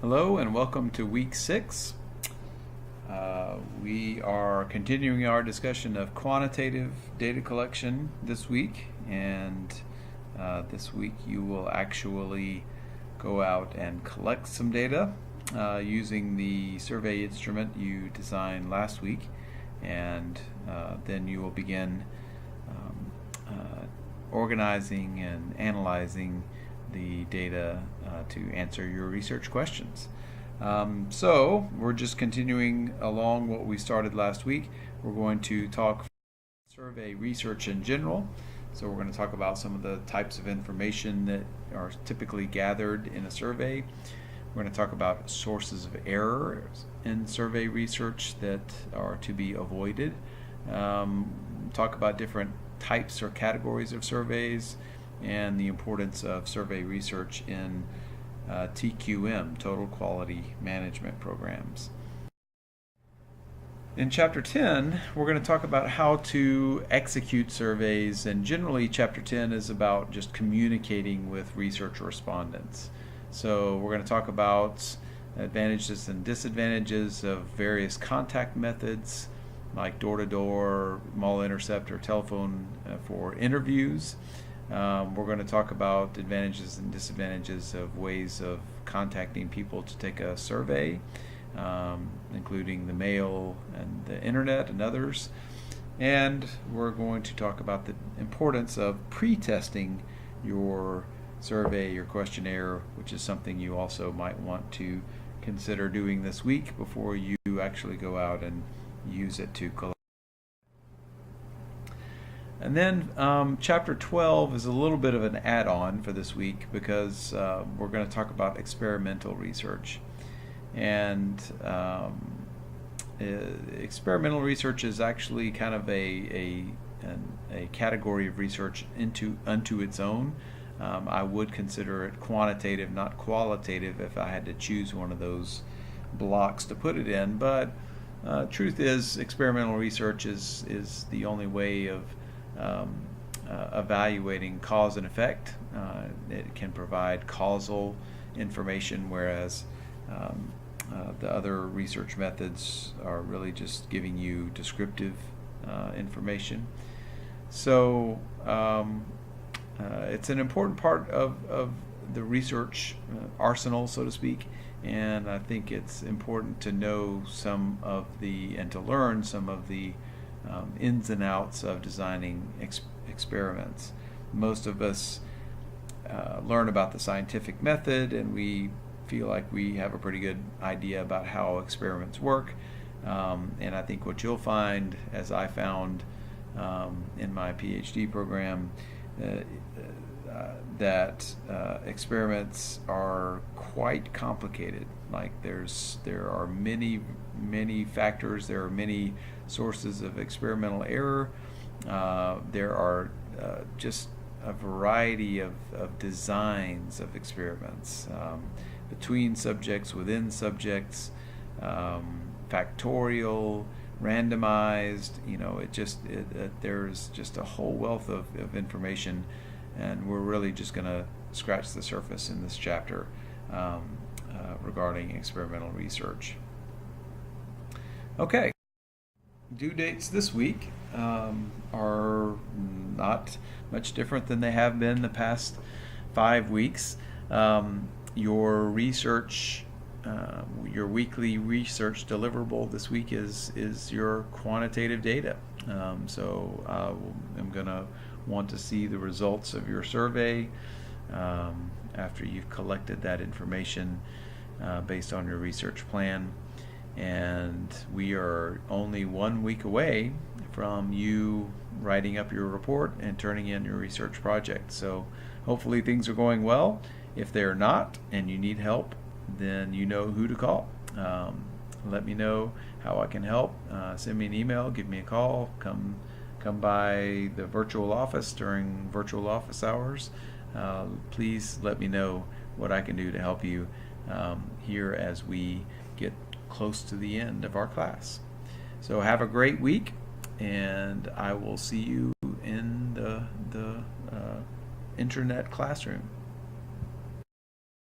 Hello and welcome to week 6. We are continuing our discussion of quantitative data collection this week, and this week you will actually go out and collect some data using the survey instrument you designed last week, and then you will begin organizing and analyzing the data to answer your research questions. So we're just continuing along what we started last week. We're going to talk survey research in general. So we're going to talk about some of the types of information that are typically gathered in a survey. We're going to talk about sources of error in survey research that are to be avoided. Talk about different types or categories of surveys and the importance of survey research in TQM, Total Quality Management Programs. In Chapter 10, we're going to talk about how to execute surveys, and generally Chapter 10 is about just communicating with research respondents. So we're going to talk about advantages and disadvantages of various contact methods like door-to-door, mall intercept, telephone for interviews. We're going to talk about advantages and disadvantages of ways of contacting people to take a survey, including the mail and the internet and others. And we're going to talk about the importance of pre-testing your survey, your questionnaire, which is something you also might want to consider doing this week before you actually go out and use it to collect. And then Chapter 12 is a little bit of an add-on for this week because we're going to talk about experimental research. And experimental research is actually kind of a category of research unto its own. I would consider it quantitative, not qualitative, if I had to choose one of those blocks to put it in. But truth is, experimental research is the only way of evaluating cause and effect. It can provide causal information, whereas the other research methods are really just giving you descriptive information. So it's an important part of the research arsenal, so to speak, and I think it's important to know and to learn some of the ins and outs of designing experiments. Most of us learn about the scientific method, and we feel like we have a pretty good idea about how experiments work. And I think what you'll find, as I found in my PhD program, that experiments are quite complicated. Like there are many factors, there are many sources of experimental error. There are just a variety of designs of experiments between subjects, within subjects, factorial, randomized. There's just a whole wealth of information, and we're really just going to scratch the surface in this chapter regarding experimental research. Okay. Due dates this week are not much different than they have been the past 5 weeks. Your research, your weekly research deliverable this week is your quantitative data. So I'm going to want to see the results of your survey after you've collected that information based on your research plan. And we are only 1 week away from you writing up your report and turning in your research project. So hopefully things are going well. If they're not and you need help, then you know who to call. Let me know how I can help. Send me an email, give me a call, come by the virtual office during virtual office hours. Please let me know what I can do to help you here as we get close to the end of our class. So have a great week, and I will see you in the internet classroom.